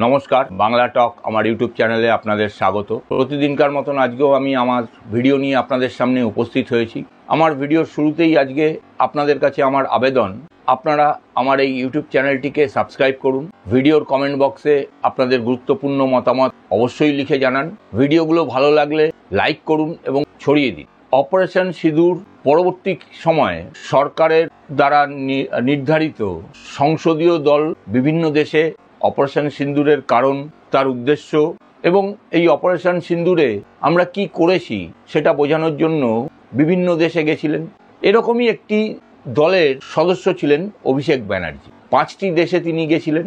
নমস্কার, বাংলা টক আমার ইউটিউব চ্যানেলে আপনাদের স্বাগত। প্রতিদিনকার মতন আজকেও আমি আমার ভিডিও নিয়ে আপনাদের সামনে উপস্থিত হয়েছি। আমার ভিডিওর শুরুতেই আজকে আপনাদের কাছে আমার আবেদন, আপনারা আমার এই ইউটিউব চ্যানেলটিকে সাবস্ক্রাইব করুন। ভিডিওর কমেন্ট বক্সে আপনাদের গুরুত্বপূর্ণ মতামত অবশ্যই লিখে জানান। ভিডিওগুলো ভালো লাগলে লাইক করুন এবং ছড়িয়ে দিন। অপারেশন সিঁদুর পরবর্তী সময়ে সরকারের দ্বারা নির্ধারিত সংসদীয় দল বিভিন্ন দেশে অপারেশন সিঁদুরের কারণ, তার উদ্দেশ্য এবং এই অপারেশন সিঁদুরে আমরা কি করেছি সেটা বোঝানোর জন্য বিভিন্ন দেশে গেছিলেন। এরকমই একটি দলের সদস্য ছিলেন অভিষেক ব্যানার্জি। 5টি দেশে তিনি গেছিলেন: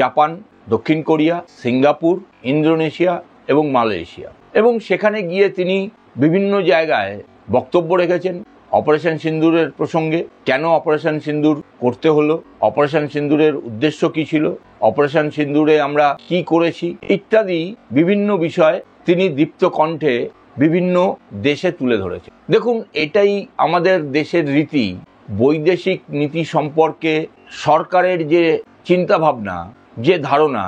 জাপান, দক্ষিণ কোরিয়া, সিঙ্গাপুর, ইন্দোনেশিয়া এবং মালয়েশিয়া। এবং সেখানে গিয়ে তিনি বিভিন্ন জায়গায় বক্তব্য রেখেছেন অপারেশন সিঁদুরের প্রসঙ্গে। কেন অপারেশন সিঁদুর করতে হলো, অপারেশন সিঁদুরের উদ্দেশ্য কি ছিল, অপারেশন সিঁদুরে আমরা কি করেছি ইত্যাদি বিভিন্ন বিষয় তিনি দীপ্ত কণ্ঠে বিভিন্ন দেশে তুলে ধরেছেন। দেখুন, এটাই আমাদের দেশের রীতি। বৈদেশিক নীতি সম্পর্কে সরকারের যে চিন্তাভাবনা, যে ধারণা,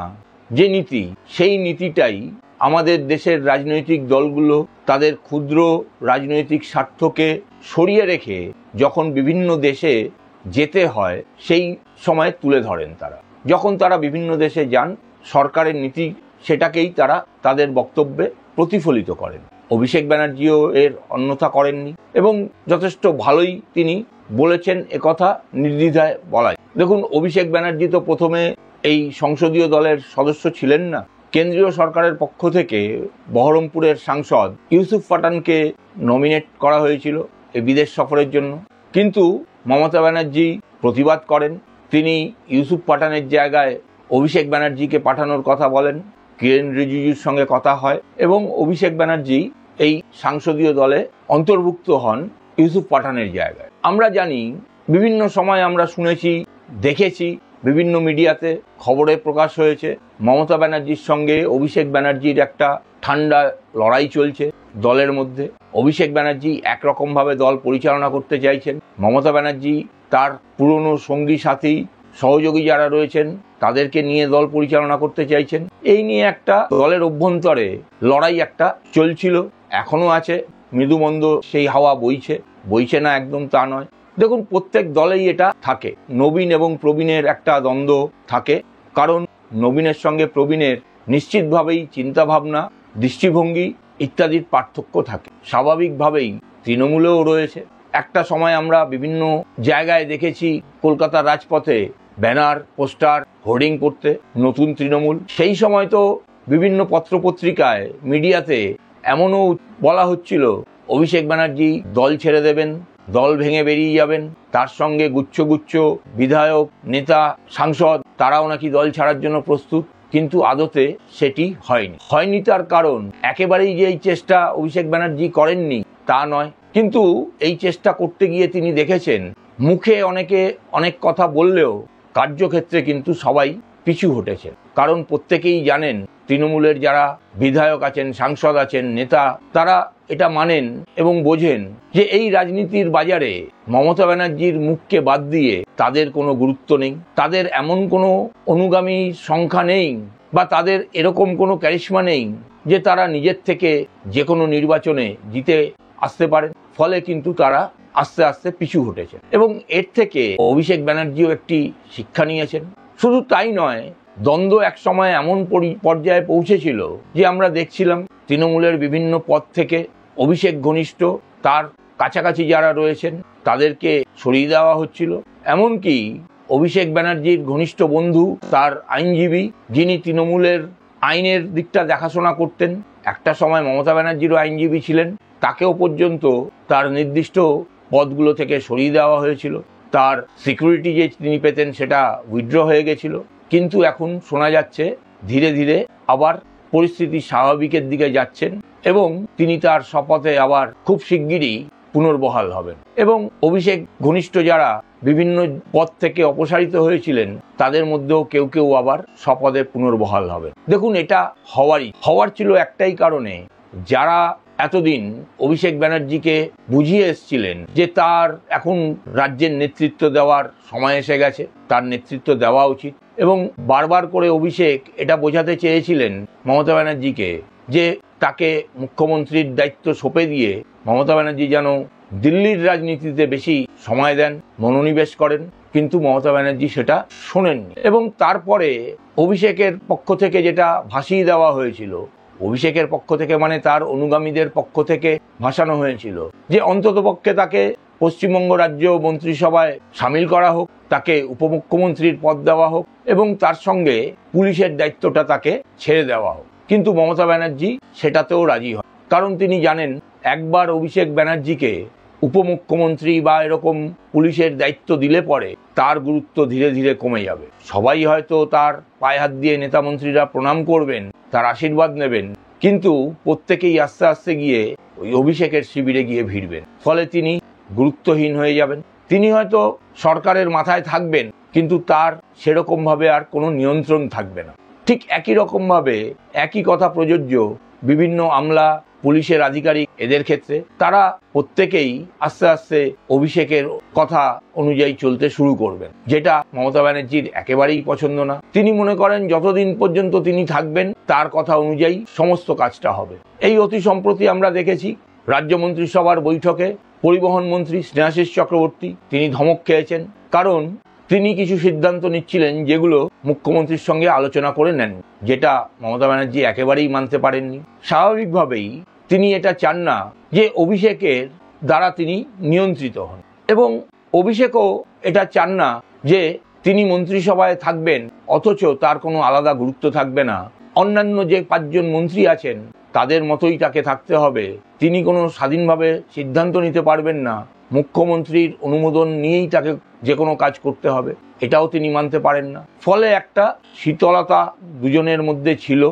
যে নীতি, সেই নীতিটাই আমাদের দেশের রাজনৈতিক দলগুলো তাদের ক্ষুদ্র রাজনৈতিক স্বার্থকে সরিয়ে রেখে যখন বিভিন্ন দেশে যেতে হয় সেই সময় তুলে ধরেন। তারা যখন বিভিন্ন দেশে যান, সরকারের নীতি সেটাকেই তারা তাদের বক্তব্যে প্রতিফলিত করেন। অভিষেক ব্যানার্জিও এর অন্যথা করেননি এবং যথেষ্ট ভালোই তিনি বলেছেন, একথা নির্দ্বিধায় বলাই। দেখুন, অভিষেক ব্যানার্জি তো প্রথমে এই সংসদীয় দলের সদস্য ছিলেন না। কেন্দ্রীয় সরকারের পক্ষ থেকে বহরমপুরের সাংসদ ইউসুফ পাঠানকে নমিনেট করা হয়েছিল এই বিদেশ সফরের জন্য, কিন্তু মমতা ব্যানার্জি প্রতিবাদ করেন। তিনি ইউসুফ পাঠানের জায়গায় অভিষেক ব্যানার্জিকে পাঠানোর কথা বলেন। কিরেন রিজিজুর সঙ্গে কথা হয় এবং অভিষেক ব্যানার্জি এই সংসদীয় দলে অন্তর্ভুক্ত হন ইউসুফ পাঠানের জায়গায়। আমরা জানি, বিভিন্ন সময় আমরা শুনেছি, দেখেছি, বিভিন্ন মিডিয়াতে খবরে প্রকাশ হয়েছে মমতা ব্যানার্জির সঙ্গে অভিষেক ব্যানার্জির একটা ঠান্ডা লড়াই চলছে দলের মধ্যে। অভিষেক ব্যানার্জি একরকমভাবে দল পরিচালনা করতে চাইছেন, মমতা ব্যানার্জি তার পুরনো সঙ্গী সাথী সহযোগী যারা রয়েছেন তাদেরকে নিয়ে দল পরিচালনা করতে চাইছেন। এই নিয়ে একটা দলের অভ্যন্তরে লড়াই একটা চলছিল, এখনো আছে। মৃদুমন্দ সেই হাওয়া বইছে না, একদম তা নয়। দেখুন, প্রত্যেক দলেই এটা থাকে, নবীন এবং প্রবীণের একটা দ্বন্দ্ব থাকে, কারণ নবীনের সঙ্গে প্রবীণের নিশ্চিতভাবেই চিন্তাভাবনা, দৃষ্টিভঙ্গি ইত্যাদির পার্থক্য থাকে। স্বাভাবিকভাবেই তৃণমূলেও রয়েছে। একটা সময় আমরা বিভিন্ন জায়গায় দেখেছি কলকাতার রাজপথে ব্যানার, পোস্টার, হোর্ডিং করতে নতুন তৃণমূল। সেই সময় তো বিভিন্ন পত্রপত্রিকায়, মিডিয়াতে এমনও বলা হচ্ছিল অভিষেক ব্যানার্জি দল ছেড়ে দেবেন, দল ভেঙে বেরিয়ে যাবেন। তার সঙ্গে গুচ্ছ বিধায়ক, নেতা, সাংসদ তারাও নাকি দল ছাড়ার জন্য প্রস্তুত। কিন্তু আদতে সেটি হয়নি। তার কারণ একেবারেই যে এই চেষ্টা অভিষেক ব্যানার্জি করেননি তা নয়, কিন্তু এই চেষ্টা করতে গিয়ে তিনি দেখেছেন মুখে অনেকে অনেক কথা বললেও কার্যক্ষেত্রে কিন্তু সবাই পিছু হটেছে। কারণ প্রত্যেকেই জানেন, তৃণমূলের যারা বিধায়ক আছেন, সাংসদ আছেন, নেতা, তারা এটা মানেন এবং বোঝেন যে এই রাজনীতির বাজারে মমতা ব্যানার্জির মুখকে বাদ দিয়ে তাদের কোনো গুরুত্ব নেই, তাদের এমন কোনো অনুগামী সংখ্যা নেই বা তাদের এরকম কোনো ক্যারিশমা নেই যে তারা নিজের থেকে যে কোনো নির্বাচনে জিতে আসতে পারেন। ফলে কিন্তু তারা আস্তে আস্তে পিছু হটেছে এবং এর থেকে অভিষেক ব্যানার্জিও একটি শিক্ষা নিয়েছেন। শুধু তাই নয়, দ্বন্দ্ব এক সময় এমন পর্যায়ে পৌঁছেছিল যে আমরা দেখছিলাম তৃণমূলের বিভিন্ন পদ থেকে অভিষেক ঘনিষ্ঠ, তার কাছাকাছি যারা রয়েছেন তাদেরকে সরিয়ে দেওয়া হচ্ছিল। এমনকি অভিষেক ব্যানার্জির ঘনিষ্ঠ বন্ধু, তার আইনজীবী, যিনি তৃণমূলের আইনের দিকটা দেখাশোনা করতেন, একটা সময় মমতা ব্যানার্জিরও আইনজীবী ছিলেন, তাকেও পর্যন্ত তার নির্দিষ্ট পদগুলো থেকে সরিয়ে দেওয়া হয়েছিল। তার সিকিউরিটি যে তিনি পেতেন সেটা উইথড্র হয়ে গেছিল। কিন্তু এখন শোনা যাচ্ছে ধীরে ধীরে আবার পরিস্থিতি স্বাভাবিকের দিকে যাচ্ছেন এবং তিনি তার শপথে আবার খুব শিগগিরই পুনর্বহাল হবেন। এবং অভিষেক ঘনিষ্ঠ যারা বিভিন্ন পদ থেকে অপসারিত হয়েছিলেন তাদের মধ্যেও কেউ আবার শপথে পুনর্বহাল হবেন। দেখুন, এটা হওয়ার ছিল একটাই কারণে, যারা এতদিন অভিষেক ব্যানার্জিকে বুঝিয়ে এসেছিলেন যে তার এখন রাজ্যের নেতৃত্ব দেওয়ার সময় এসে গেছে, তার নেতৃত্ব দেওয়া উচিত, এবং বারবার করে অভিষেক এটা বোঝাতে চেয়েছিলেন মমতা ব্যানার্জিকে যে তাকে মুখ্যমন্ত্রীর দায়িত্ব সঁপে দিয়ে মমতা ব্যানার্জি যেন দিল্লির রাজনীতিতে বেশি সময় দেন, মনোনিবেশ করেন, কিন্তু মমতা ব্যানার্জি সেটা শোনেননি। এবং তারপরে অভিষেকের পক্ষ থেকে যেটা ভাসিয়ে দেওয়া হয়েছিল, অভিষেকের পক্ষ থেকে মানে তার অনুগামীদের পক্ষ থেকে ভাসানো হয়েছিল যে অন্ততপক্ষে তাকে পশ্চিমবঙ্গ রাজ্য মন্ত্রিসভায় সামিল করা হোক, তাকে উপমুখ্যমন্ত্রীর পদ দেওয়া হোক এবং তার সঙ্গে পুলিশের দায়িত্বটা তাকে ছেড়ে দেওয়া হোক। কিন্তু মমতা ব্যানার্জি সেটাতেও রাজি হন, কারণ তিনি জানেন একবার অভিষেক ব্যানার্জিকে উপমুখ্যমন্ত্রী বা এরকম পুলিশের দায়িত্ব দিলে পরে তার গুরুত্ব ধীরে ধীরে কমে যাবে। সবাই হয়তো তার পায়ে হাত দিয়ে নেতা মন্ত্রীরা প্রণাম করবেন, তার আশীর্বাদ নেবেন, কিন্তু প্রত্যেকেই আস্তে আস্তে গিয়ে ওই অভিষেকের শিবিরে গিয়ে ভিড়বেন। ফলে তিনি গুরুত্বহীন হয়ে যাবেন। তিনি হয়তো সরকারের মাথায় থাকবেন, কিন্তু তার সেরকমভাবে আর কোনো নিয়ন্ত্রণ থাকবে না। ঠিক একই রকমভাবে একই কথা প্রযোজ্য বিভিন্ন আমলা, পুলিশের আধিকারিক, এদের ক্ষেত্রে তারা প্রত্যেকেই আস্তে আস্তে অভিষেকের কথা অনুযায়ী চলতে শুরু করবেন, যেটা মমতা ব্যানার্জির একেবারেই পছন্দ না। তিনি মনে করেন যতদিন পর্যন্ত তিনি থাকবেন তার কথা অনুযায়ী সমস্ত কাজটা হবে। এই অতি সম্প্রতি আমরা দেখেছি রাজ্য মন্ত্রিসভার বৈঠকে পরিবহন মন্ত্রী স্নেহাশিস চক্রবর্তী তিনি ধমক খেয়েছেন, কারণ তিনি কিছু সিদ্ধান্ত নিচ্ছিলেন যেগুলো মুখ্যমন্ত্রীর সঙ্গে আলোচনা করে নেন, যেটা মমতা ব্যানার্জি একেবারেই মানতে পারেননি। স্বাভাবিকভাবেই তিনি এটা চান না যে অভিষেকের দ্বারা তিনি নিয়ন্ত্রিত হন, এবং অভিষেকও এটা চান না যে তিনি মন্ত্রিসভায় থাকবেন অথচ তার কোনো আলাদা গুরুত্ব থাকবে না। অন্যান্য যে 5 জন মন্ত্রী আছেন তাদের মতোই তাকে থাকতে হবে, তিনি কোনো স্বাধীনভাবে সিদ্ধান্ত নিতে পারবেন না, মুখ্যমন্ত্রীর অনুমোদন নিয়েই তাকে যে কোনো কাজ করতে হবে, এটাও তিনি মানতে পারেন না। ফলে একটা শীতলতা দুজনের মধ্যে ছিল,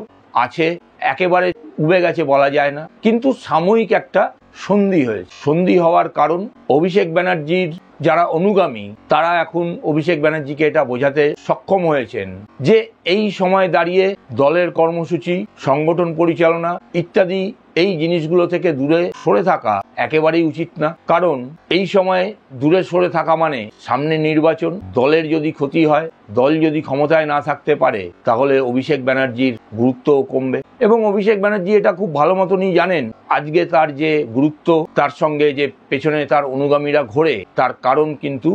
আছে, একেবারে উবে গেছে বলা যায় না, কিন্তু সাময়িক একটা সন্ধি হয়েছে। সন্ধি হওয়ার কারণ অভিষেক ব্যানার্জির যারা অনুগামী তারা এখন অভিষেক ব্যানার্জিকে এটা বোঝাতে সক্ষম হয়েছেন যে এই সময় দাঁড়িয়ে দলের কর্মসূচি, সংগঠন পরিচালনা ইত্যাদি এই জিনিসগুলো থেকে দূরে সরে থাকা একেবারেই উচিত না। কারণ এই সময়ে দূরে সরে থাকা মানে সামনে নির্বাচন, দলের যদি ক্ষতি হয়, দল যদি ক্ষমতায় না থাকতে পারে, তাহলে অভিষেক ব্যানার্জির গুরুত্বও কমবে। এবং অভিষেক ব্যানার্জি এটা খুব ভালো মতনই জানেন আজকে তার যে গুরুত্ব, তার সঙ্গে যে পেছনে তার অনুগামীরা ঘোরে, তার কারণ কিন্তু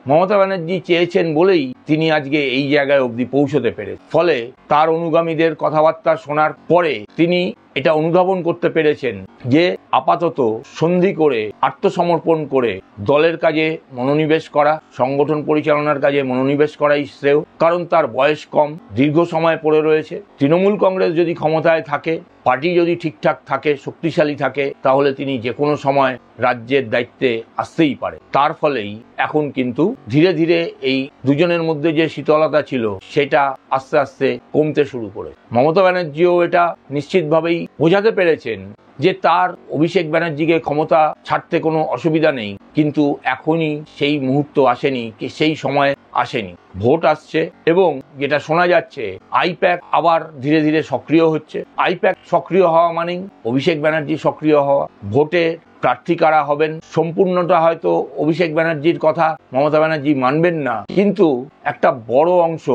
মমতা ব্যানার্জি চেয়েছেন বলেই তিনি আজকে এই জায়গায় অবধি পৌঁছতে পেরে। ফলে তার অনুগামীদের কথাবার্তা শোনার পরে তিনি এটা অনুধাবন করতে পেরেছেন যে আপাতত সন্ধি করে, আত্মসমর্পণ করে দলের কাজে মনোনিবেশ করা, সংগঠন পরিচালনার কাজে মনোনিবেশ করাই শ্রেয়। কারণ তার বয়স কম, দীর্ঘ সময় পড়ে রয়েছে। তৃণমূল কংগ্রেস যদি ক্ষমতায় থাকে, পার্টি যদি ঠিকঠাক থাকে, শক্তিশালী থাকে, তাহলে তিনি যে কোনো সময় রাজ্যের দায়িত্বে আসতেই পারে। তার ফলেই এখন কিন্তু ধীরে ধীরে এই দুজনের মধ্যে যে শীতলতা ছিল সেটা আস্তে আস্তে কমতে শুরু করে। মমতা ব্যানার্জিও এটা নিশ্চিতভাবেই বোঝাতে পেরেছেন যে তার অভিষেক ব্যানার্জিকে ক্ষমতা ছাড়তে কোনো অসুবিধা নেই, কিন্তু এখনই সেই মুহূর্ত আসেনি, সেই সময় আসেনি। ভোট আসছে এবং যেটা শোনা যাচ্ছে আইপ্যাক আবার ধীরে ধীরে সক্রিয় হচ্ছে। আইপ্যাক সক্রিয় হওয়া মানেই অভিষেক ব্যানার্জি সক্রিয় হওয়া। ভোটে প্রার্থী কারা হবেন সম্পূর্ণটা হয়তো অভিষেক ব্যানার্জির কথা মমতা ব্যানার্জি মানবেন না, কিন্তু একটা বড় অংশ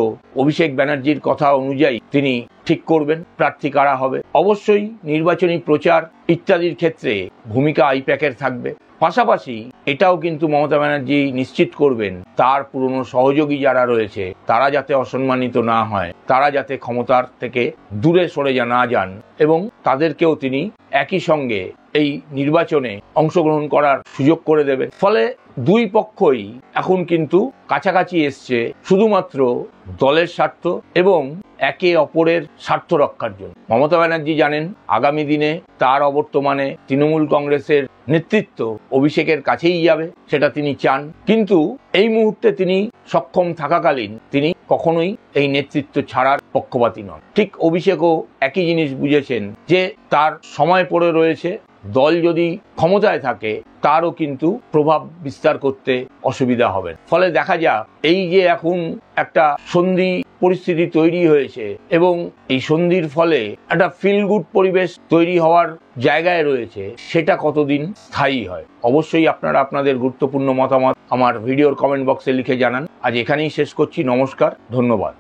অভিষেক ব্যানার্জির কথা অনুযায়ী তিনি ঠিক করবেন প্রার্থী কারা হবে। অবশ্যই নির্বাচনী প্রচার ইত্যাদির ক্ষেত্রে ভূমিকা আইপ্যাকের থাকবে। পাশাপাশি এটাও কিন্তু মমতা ব্যানার্জি নিশ্চিত করবেন তার পুরনো সহযোগী যারা রয়েছে তারা যাতে অসম্মানিত না হয়, তারা যাতে ক্ষমতার থেকে দূরে সরে না যান, এবং তাদেরকেও তিনি একই সঙ্গে এই নির্বাচনে অংশগ্রহণ করার সুযোগ করে দেবে। ফলে দুই পক্ষই এখন কিন্তু কাছাকাছি এসছে শুধুমাত্র দলের স্বার্থ এবং একে অপরের স্বার্থ রক্ষার জন্য। মমতা ব্যানার্জি জানেন আগামী দিনে তার অবর্তমানে তৃণমূল কংগ্রেসের নেতৃত্ব অভিষেকের কাছেই যাবে, সেটা তিনি চান, কিন্তু এই মুহূর্তে তিনি সক্ষম থাকাকালীন তিনি কখনোই এই নেতৃত্ব ছাড়ার পক্ষপাতী নন। ঠিক অভিষেকও একই জিনিস বুঝেছেন যে তার সময় পড়ে রয়েছে, দল যদি ক্ষমতায় থাকে তারও কিন্তু প্রভাব বিস্তার করতে অসুবিধা হবে। ফলে দেখা যাক এই যে এখন একটা সন্ধি পরিস্থিতি তৈরি হয়েছে এবং এই সন্ধির ফলে একটা ফিল গুড পরিবেশ তৈরি হওয়ার জায়গায় রয়েছে, সেটা কতদিন স্থায়ী হয়। অবশ্যই আপনারা আপনাদের গুরুত্বপূর্ণ মতামত আমার ভিডিওর কমেন্ট বক্সে লিখে জানান। আজ এখানেই শেষ করছি। নমস্কার, ধন্যবাদ।